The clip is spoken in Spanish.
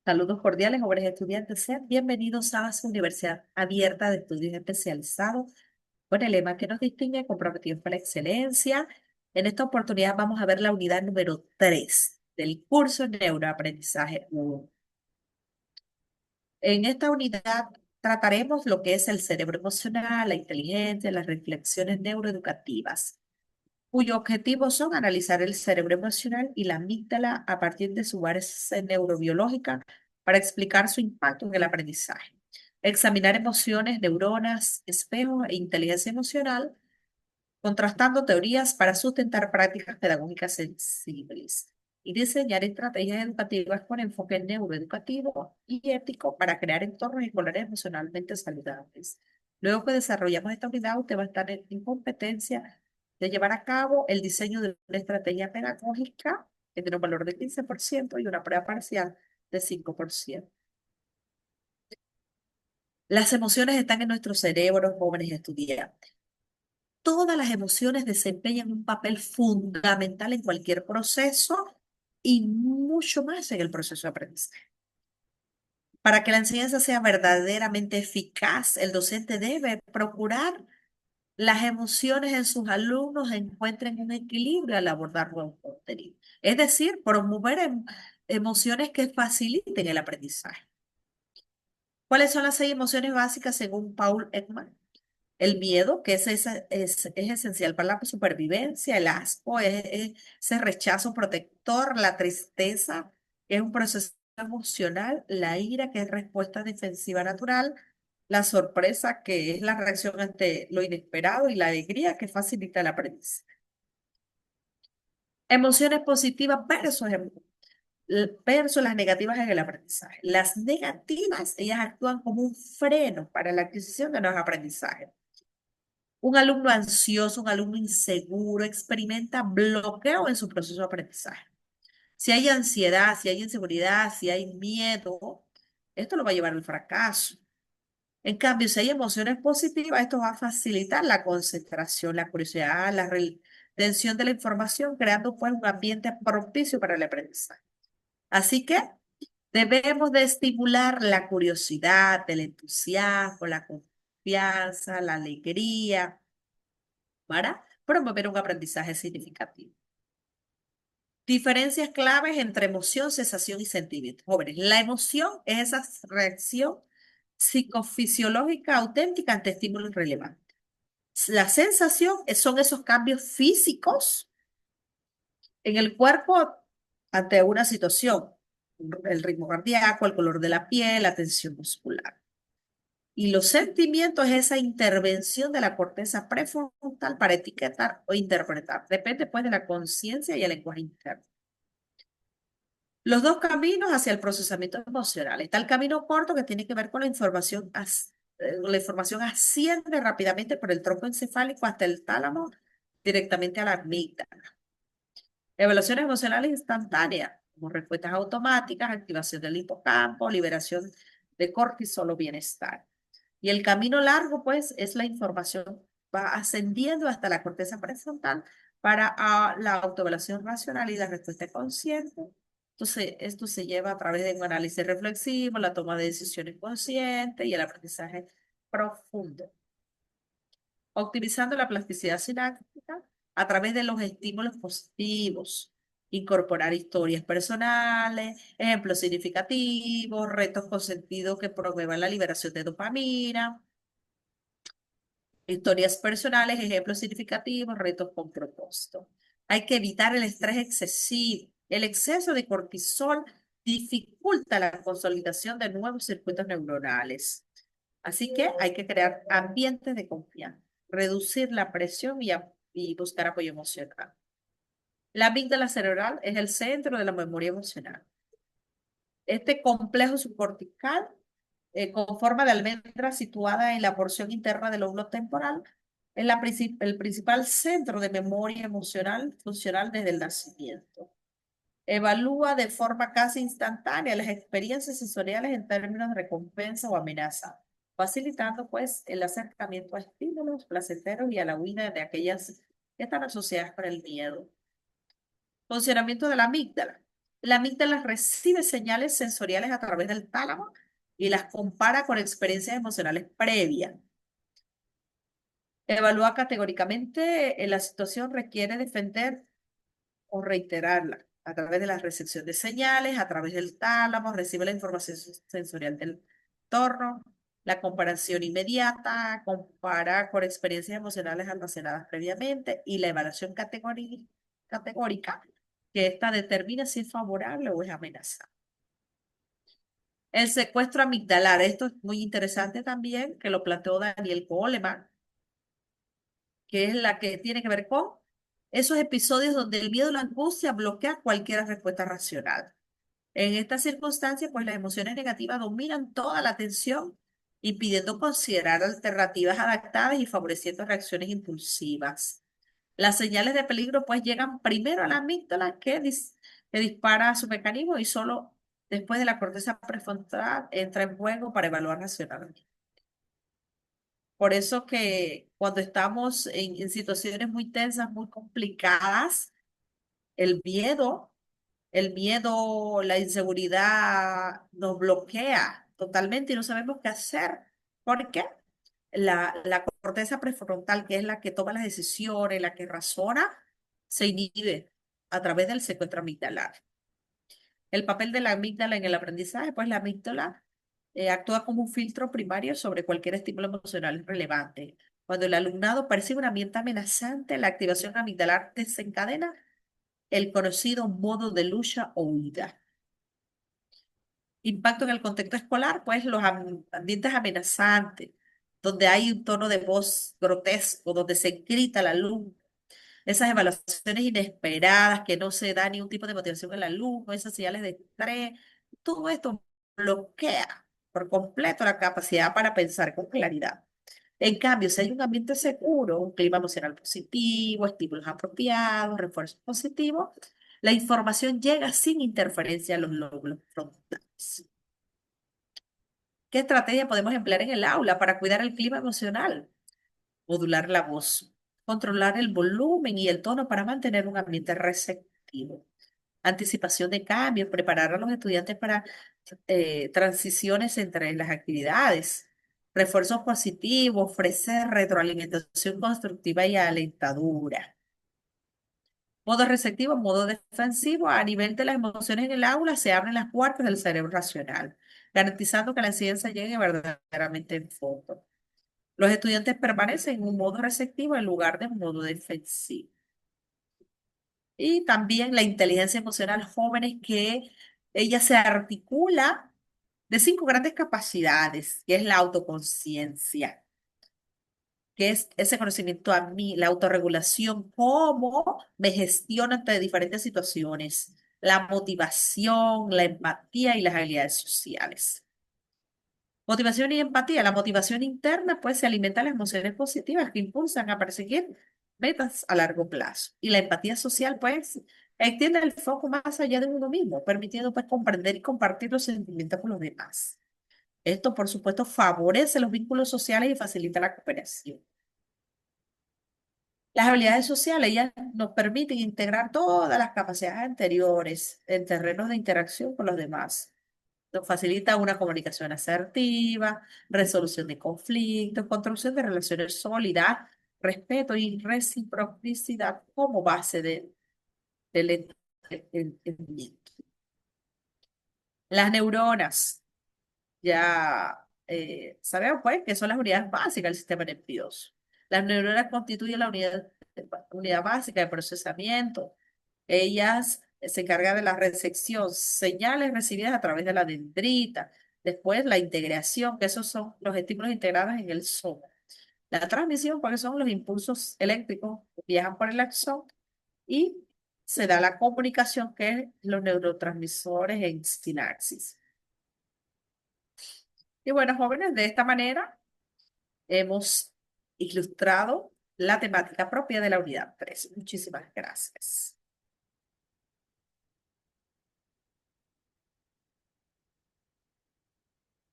Saludos cordiales, jóvenes estudiantes. Sean bienvenidos a su Universidad Abierta de Estudios Especializados con el lema que nos distingue, comprometidos con la excelencia. En esta oportunidad vamos a ver la unidad número 3 del curso Neuroaprendizaje 1. En esta unidad trataremos lo que es el cerebro emocional, la inteligencia, las reflexiones neuroeducativas, cuyos objetivos son analizar el cerebro emocional y la amígdala a partir de su base neurobiológica para explicar su impacto en el aprendizaje. Examinar emociones, neuronas, espejos e inteligencia emocional, contrastando teorías para sustentar prácticas pedagógicas sensibles. Y diseñar estrategias educativas con enfoque neuroeducativo y ético para crear entornos escolares emocionalmente saludables. Luego que desarrollamos esta unidad, usted va a estar en competencia de llevar a cabo el diseño de una estrategia pedagógica que tiene un valor de 15% y una prueba parcial de 5%. Las emociones están en nuestro cerebro, jóvenes estudiantes. Todas las emociones desempeñan un papel fundamental en cualquier proceso y mucho más en el proceso de aprendizaje. Para que la enseñanza sea verdaderamente eficaz, el docente debe procurar las emociones en sus alumnos encuentren un equilibrio al abordar nuevos contenidos. Es decir, promover emociones que faciliten el aprendizaje. ¿Cuáles son las 6 emociones básicas según Paul Ekman? El miedo, que es esencial para la supervivencia, el asco, es ese rechazo protector, la tristeza, que es un proceso emocional, la ira, que es respuesta defensiva natural, la sorpresa, que es la reacción ante lo inesperado, y la alegría, que facilita el aprendizaje. Emociones positivas versus las negativas en el aprendizaje. Las negativas, ellas actúan como un freno para la adquisición de nuevos aprendizajes. Un alumno ansioso, un alumno inseguro, experimenta bloqueo en su proceso de aprendizaje. Si hay ansiedad, si hay inseguridad, si hay miedo, esto lo va a llevar al fracaso. En cambio, si hay emociones positivas, esto va a facilitar la concentración, la curiosidad, la retención de la información, creando pues un ambiente propicio para el aprendizaje. Así que debemos de estimular la curiosidad, el entusiasmo, la confianza, la alegría para promover un aprendizaje significativo. Diferencias claves entre emoción, sensación y sentimiento. Jóvenes, la emoción es esa reacción psicofisiológica auténtica ante estímulos relevantes. La sensación son esos cambios físicos en el cuerpo ante una situación, el ritmo cardíaco, el color de la piel, la tensión muscular. Y los sentimientos es esa intervención de la corteza prefrontal para etiquetar o interpretar. Depende pues de la conciencia y el lenguaje interno. Los dos caminos hacia el procesamiento emocional. Está el camino corto que tiene que ver con la información asciende rápidamente por el tronco encefálico hasta el tálamo, directamente a la amígdala. Evaluaciones emocionales instantáneas, como respuestas automáticas, activación del hipocampo, liberación de cortisol o bienestar. Y el camino largo, pues, es la información va ascendiendo hasta la corteza prefrontal para la autoevaluación racional y la respuesta consciente. Entonces, esto se lleva a través de un análisis reflexivo, la toma de decisiones conscientes y el aprendizaje profundo. Optimizando la plasticidad sináptica a través de los estímulos positivos. Incorporar historias personales, ejemplos significativos, retos con sentido que promuevan la liberación de dopamina. Historias personales, ejemplos significativos, retos con propósito. Hay que evitar el estrés excesivo. El exceso de cortisol dificulta la consolidación de nuevos circuitos neuronales. Así que hay que crear ambientes de confianza, reducir la presión y buscar apoyo emocional. La amígdala cerebral es el centro de la memoria emocional. Este complejo subcortical, con forma de almendra situada en la porción interna del lóbulo temporal, es el principal centro de memoria emocional funcional desde el nacimiento. Evalúa de forma casi instantánea las experiencias sensoriales en términos de recompensa o amenaza, facilitando pues el acercamiento a estímulos placenteros y a la huida de aquellas que están asociadas con el miedo. Funcionamiento de la amígdala. La amígdala recibe señales sensoriales a través del tálamo y las compara con experiencias emocionales previas. Evalúa categóricamente la situación, requiere defender o reiterarla a través de la recepción de señales, a través del tálamo, recibe la información sensorial del entorno, la comparación inmediata, compara con experiencias emocionales almacenadas previamente y la evaluación categórica, que esta determina si es favorable o es amenazante. El secuestro amigdalar, esto es muy interesante también, que lo planteó Daniel Goleman, que es la que tiene que ver con esos episodios donde el miedo o la angustia bloquea cualquier respuesta racional. En estas circunstancias, pues las emociones negativas dominan toda la atención, impidiendo considerar alternativas adaptadas y favoreciendo reacciones impulsivas. Las señales de peligro, pues, llegan primero a la amígdala que dispara su mecanismo y solo después de la corteza prefrontal entra en juego para evaluar racionalmente. Por eso que cuando estamos en situaciones muy tensas, muy complicadas, el miedo, el miedo, la inseguridad nos bloquea totalmente y no sabemos qué hacer. ¿Por qué? La corteza prefrontal, que es la que toma las decisiones, la que razona, se inhibe a través del secuestro amigdalar. El papel de la amígdala en el aprendizaje, pues la amígdala actúa como un filtro primario sobre cualquier estímulo emocional relevante. Cuando el alumnado percibe un ambiente amenazante, la activación amigdalar desencadena el conocido modo de lucha o huida. Impacto en el contexto escolar, pues los ambientes amenazantes, donde hay un tono de voz grotesco, donde se grita al alumno, esas evaluaciones inesperadas que no se da ni un tipo de motivación al alumno, esas señales de estrés, todo esto bloquea por completo la capacidad para pensar con claridad. En cambio, si hay un ambiente seguro, un clima emocional positivo, estímulos apropiados, refuerzos positivos, la información llega sin interferencia a los lóbulos frontales. ¿Qué estrategia podemos emplear en el aula para cuidar el clima emocional? Modular la voz, controlar el volumen y el tono para mantener un ambiente receptivo. Anticipación de cambios, preparar a los estudiantes para transiciones entre las actividades. Refuerzos positivos, ofrecer retroalimentación constructiva y alentadura. Modo receptivo, modo defensivo. A nivel de las emociones en el aula se abren las puertas del cerebro racional, garantizando que la ciencia llegue verdaderamente en fondo. Los estudiantes permanecen en un modo receptivo en lugar de un modo defensivo. Y también la inteligencia emocional jóvenes que ella se articula de 5 grandes capacidades, que es la autoconciencia, que es ese conocimiento a mí, la autorregulación, cómo me gestiono ante diferentes situaciones, la motivación, la empatía y las habilidades sociales. Motivación y empatía. La motivación interna, pues, se alimenta de las emociones positivas que impulsan a perseguir metas a largo plazo. Y la empatía social, pues, extiende el foco más allá de uno mismo, permitiendo, pues, comprender y compartir los sentimientos con los demás. Esto, por supuesto, favorece los vínculos sociales y facilita la cooperación. Las habilidades sociales, ellas nos permiten integrar todas las capacidades anteriores en terrenos de interacción con los demás. Nos facilita una comunicación asertiva, resolución de conflictos, construcción de relaciones sólidas, respeto y reciprocidad como base del entendimiento. Las neuronas, ya sabemos pues que son las unidades básicas del sistema nervioso. Las neuronas constituyen la unidad básica de procesamiento. Ellas se encargan de la recepción, señales recibidas a través de la dendrita. Después la integración, que esos son los estímulos integrados en el soma. La transmisión, porque son los impulsos eléctricos que viajan por el axón y se da la comunicación, que es los neurotransmisores en sinapsis. Y bueno, jóvenes, de esta manera hemos ilustrado la temática propia de la unidad 3. Muchísimas gracias.